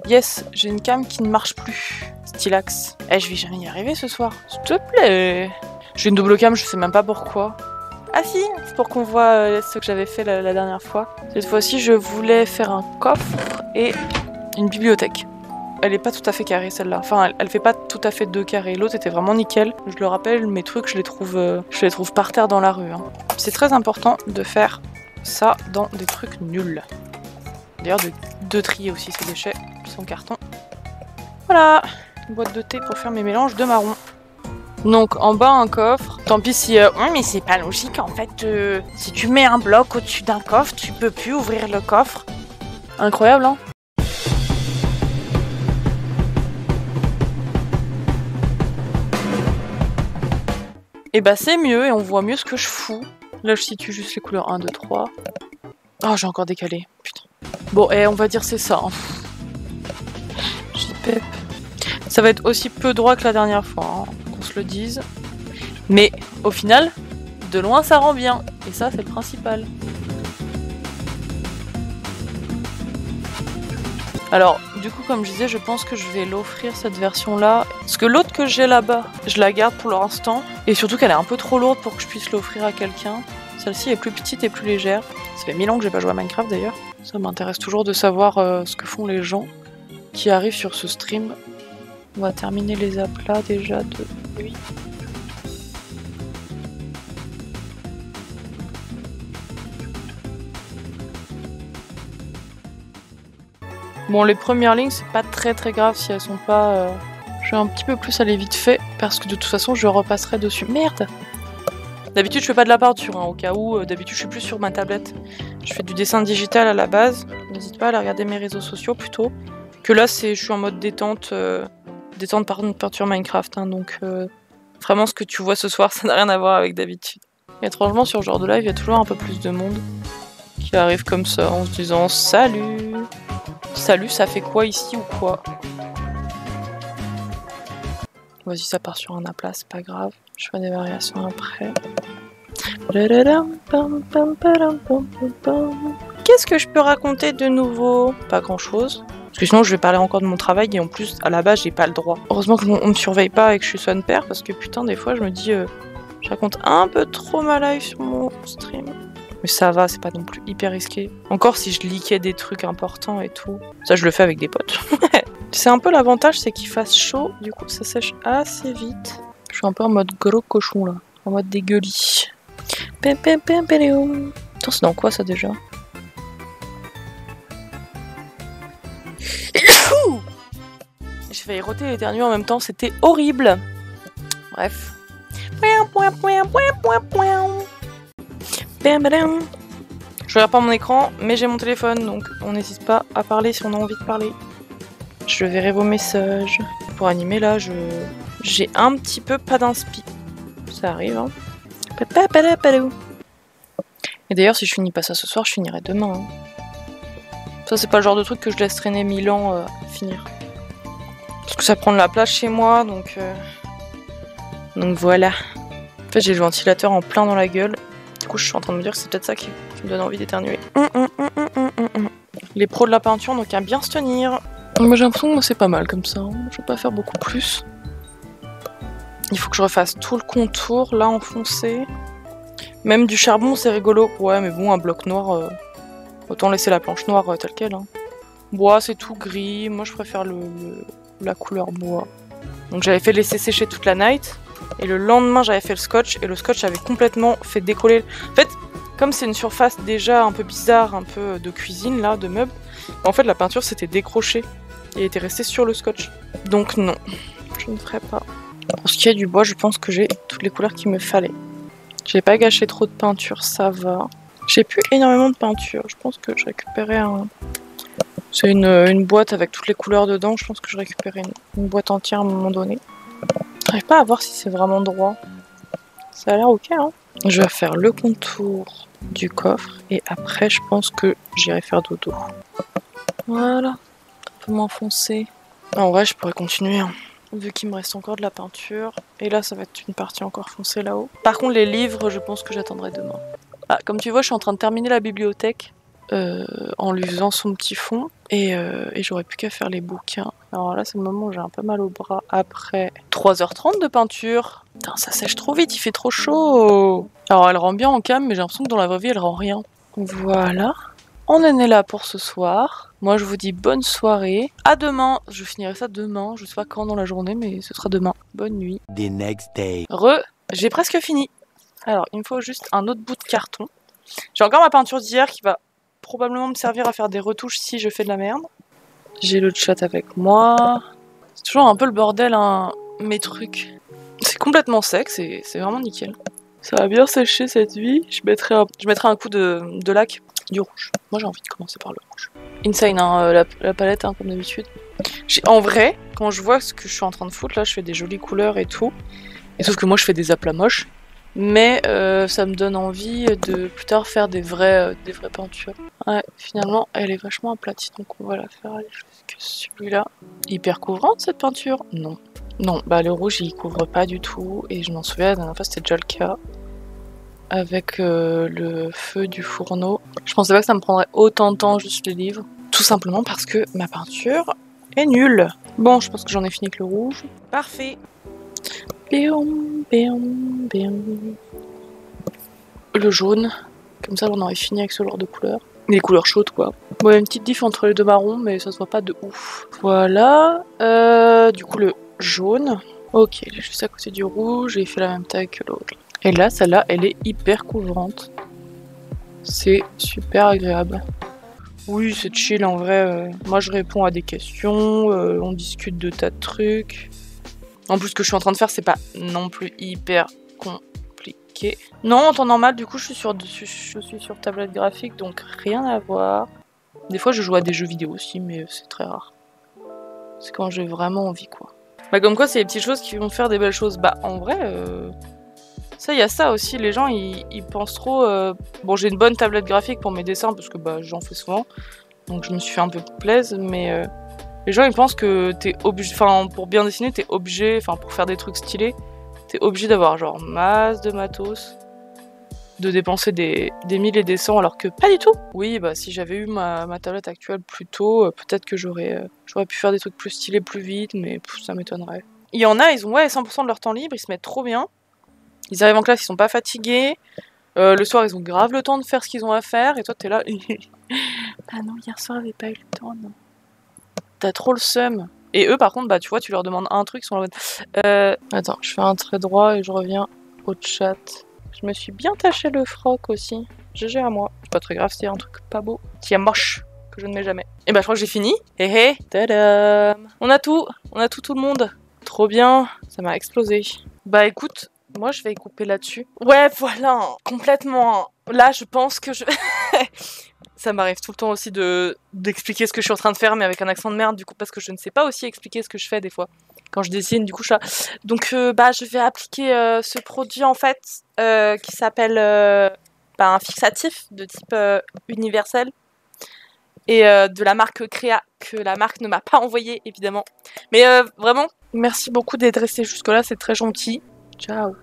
Yes, j'ai une cam qui ne marche plus. Stylax. Eh, je vais jamais y arriver ce soir. S'il te plaît. J'ai une double cam, je sais même pas pourquoi. Ah si, c'est pour qu'on voit ce que j'avais fait la dernière fois. Cette fois-ci, je voulais faire un coffre et une bibliothèque. Elle est pas tout à fait carrée celle-là. Enfin, elle fait pas tout à fait 2 carrés. L'autre était vraiment nickel. Je le rappelle, mes trucs, je les trouve par terre dans la rue. Hein. C'est très important de faire ça dans des trucs nuls. D'ailleurs, de trier aussi ces déchets sans carton. Voilà, une boîte de thé pour faire mes mélanges de marron. Donc en bas un coffre. Tant pis si... Ouais, mais c'est pas logique en fait. Si tu mets un bloc au-dessus d'un coffre, tu peux plus ouvrir le coffre. Incroyable, hein? Et bah c'est mieux et on voit mieux ce que je fous. Là je situe juste les couleurs 1, 2, 3. Oh j'ai encore décalé, putain. Bon et on va dire c'est ça. Hein. JPEP. Ça va être aussi peu droit que la dernière fois, hein, qu'on se le dise. Mais au final, de loin ça rend bien. Et ça c'est le principal. Alors, du coup, comme je disais, je pense que je vais l'offrir cette version-là. Parce que l'autre que j'ai là-bas, je la garde pour l'instant. Et surtout qu'elle est un peu trop lourde pour que je puisse l'offrir à quelqu'un. Celle-ci est plus petite et plus légère. Ça fait 1000 ans que j'ai pas joué à Minecraft d'ailleurs. Ça m'intéresse toujours de savoir ce que font les gens qui arrivent sur ce stream. On va terminer les aplats déjà de lui. Bon, les premières lignes, c'est pas très grave si elles sont pas... Je vais un petit peu plus aller vite fait, parce que de toute façon, je repasserai dessus. Merde! D'habitude, je fais pas de la peinture, hein, au cas où. D'habitude, je suis plus sur ma tablette. Je fais du dessin digital à la base. N'hésite pas à aller regarder mes réseaux sociaux, plutôt. Que là, je suis en mode détente. Détente, pardon, de peinture Minecraft. Hein, donc, vraiment, ce que tu vois ce soir, ça n'a rien à voir avec d'habitude. Et étrangement, sur ce genre de live, il y a toujours un peu plus de monde qui arrive comme ça, en se disant « Salut !» Salut, ça fait quoi ici ou quoi? Vas-y, ça part sur un aplat, c'est pas grave. Je ferai des variations après. Qu'est-ce que je peux raconter de nouveau? Pas grand-chose. Parce que sinon, je vais parler encore de mon travail et en plus, à la base, j'ai pas le droit. Heureusement qu'on me surveille pas et que je suis son père parce que putain, des fois, je me dis, je raconte un peu trop ma life sur mon stream. Mais ça va, c'est pas non plus hyper risqué. Encore si je leakais des trucs importants et tout. Ça, je le fais avec des potes. C'est un peu l'avantage, c'est qu'il fasse chaud. Du coup, ça sèche assez vite. Je suis un peu en mode gros cochon, là. En mode dégueulis. Attends, c'est dans quoi, ça, déjà? J'ai failli roter et éternuer en même temps. C'était horrible. Bref. Je regarde pas mon écran, mais j'ai mon téléphone, donc on n'hésite pas à parler si on a envie de parler. Je verrai vos messages. Pour animer là, j'ai un petit peu pas d'inspi. Ça arrive, hein. Et d'ailleurs, si je finis pas ça ce soir, je finirai demain. Hein. Ça, c'est pas le genre de truc que je laisse traîner 1000 ans à finir. Parce que ça prend de la place chez moi, donc voilà. En fait, j'ai le ventilateur en plein dans la gueule. Du coup, je suis en train de me dire que c'est peut-être ça qui me donne envie d'éternuer. Les pros de la peinture n'ont qu'à bien se tenir. Moi, j'ai l'impression que moi, c'est pas mal comme ça. Hein. Je vais pas faire beaucoup plus. Il faut que je refasse tout le contour, là, en foncé. Même du charbon, c'est rigolo. Ouais, mais bon, un bloc noir, autant laisser la planche noire telle qu'elle. Hein. Bois, c'est tout gris. Moi, je préfère la couleur bois. Donc, j'avais fait laisser sécher toute la night. Et le lendemain, j'avais fait le scotch. Et le scotch avait complètement fait décoller. En fait, comme c'est une surface déjà un peu bizarre, un peu de cuisine, là, de meubles, en fait, la peinture s'était décrochée. Et était restée sur le scotch. Donc, non. Je ne ferai pas. Pour ce qui est du bois, je pense que j'ai toutes les couleurs qu'il me fallait. J'ai pas gâché trop de peinture, ça va. J'ai plus énormément de peinture. Je pense que je récupérais un... C'est une boîte avec toutes les couleurs dedans. Je pense que je récupérais une boîte entière à un moment donné. J'arrive pas à voir si c'est vraiment droit. Ça a l'air ok, hein. Je vais faire le contour du coffre. Et après, je pense que j'irai faire dodo. Voilà. Un peu m'enfoncer. En vrai, je pourrais continuer, hein. Vu qu'il me reste encore de la peinture. Et là, ça va être une partie encore foncée là-haut. Par contre, les livres, je pense que j'attendrai demain. Ah, comme tu vois, je suis en train de terminer la bibliothèque. en lui faisant son petit fond. Et j'aurais plus qu'à faire les bouquins. Alors là, c'est le moment où j'ai un peu mal au bras. Après 3h30 de peinture. Putain, ça sèche trop vite, il fait trop chaud. Alors elle rend bien en cam, mais j'ai l'impression que dans la vraie vie, elle rend rien. Voilà. On en est là pour ce soir. Moi, je vous dis bonne soirée. À demain. Je finirai ça demain. Je sais pas quand dans la journée, mais ce sera demain. Bonne nuit. The next day. J'ai presque fini. Alors, il me faut juste un autre bout de carton. J'ai encore ma peinture d'hier qui va probablement me servir à faire des retouches si je fais de la merde. J'ai le chat avec moi. C'est toujours un peu le bordel, hein, mes trucs. C'est complètement sec, c'est vraiment nickel. Ça va bien sécher cette nuit. Je mettrai un coup de lac, du rouge. Moi j'ai envie de commencer par le rouge. Insane, hein, la palette, hein, comme d'habitude. En vrai, quand je vois ce que je suis en train de foutre, là je fais des jolies couleurs et tout. Et sauf que moi je fais des aplats moches. Mais ça me donne envie de plus tard faire des vraies peintures. Ouais, finalement, elle est vachement aplatie, donc on va la faire aller jusque celui-là. Hyper couvrante cette peinture? Non. Non, bah le rouge il couvre pas du tout, et je m'en souviens, la dernière fois c'était déjà le cas. Avec le feu du fourneau. Je pensais pas que ça me prendrait autant de temps juste les livres. Tout simplement parce que ma peinture est nulle. Bon, je pense que j'en ai fini avec le rouge. Parfait. Béom, béom, béom. Le jaune, comme ça j'en aurais fini avec ce genre de couleurs. Les couleurs chaudes quoi. Bon, il y a une petite diff entre les deux marrons, mais ça se voit pas de ouf. Voilà, du coup le jaune. Ok, il est juste à côté du rouge et il fait la même taille que l'autre. Et là, celle-là, elle est hyper couvrante. C'est super agréable. Oui, c'est chill en vrai. Moi je réponds à des questions, on discute de tas de trucs. En plus, ce que je suis en train de faire, c'est pas non plus hyper compliqué. Non, en temps normal, du coup, je suis sur tablette graphique, donc rien à voir. Des fois, je joue à des jeux vidéo aussi, mais c'est très rare. C'est quand j'ai vraiment envie, quoi. Bah, comme quoi, c'est les petites choses qui vont faire des belles choses. Bah, en vrai, ça, il y a ça aussi. Les gens, ils pensent trop... Bon, j'ai une bonne tablette graphique pour mes dessins, parce que bah, j'en fais souvent. Donc, je me suis fait un peu plaisir, mais... Les gens ils pensent que t'es obligé, enfin pour bien dessiner t'es obligé, enfin pour faire des trucs stylés, t'es obligé d'avoir genre masse de matos, de dépenser des milliers et des cents alors que pas du tout. Oui bah si j'avais eu ma tablette actuelle plus tôt, peut-être que j'aurais pu faire des trucs plus stylés plus vite, mais ça m'étonnerait. Il y en a, ils ont 100% de leur temps libre, ils se mettent trop bien, ils arrivent en classe, ils sont pas fatigués, le soir ils ont grave le temps de faire ce qu'ils ont à faire, et toi t'es là... Ah non, hier soir j'avais pas eu le temps, non. T'as trop le seum. Et eux, par contre, bah tu vois, tu leur demandes un truc, ils sont là. Attends, je fais un trait droit et je reviens au chat. Je me suis bien taché le froc aussi. GG à moi. C'est pas très grave, c'est un truc pas beau. Qui est moche, que je ne mets jamais. Et bah je crois que j'ai fini. Hé hé, tadam. On a tout le monde. Trop bien, ça m'a explosé. Bah écoute, moi je vais couper là-dessus. Ouais, voilà, complètement. Là, je pense que je... Ça m'arrive tout le temps aussi d'expliquer ce que je suis en train de faire, mais avec un accent de merde, du coup, parce que je ne sais pas aussi expliquer ce que je fais des fois. Quand je dessine, du coup, je suis là. Donc, bah, je vais appliquer ce produit, en fait, qui s'appelle un fixatif de type universel. Et de la marque Créa, que la marque ne m'a pas envoyé, évidemment. Mais vraiment, merci beaucoup d'être resté jusque-là, c'est très gentil. Ciao.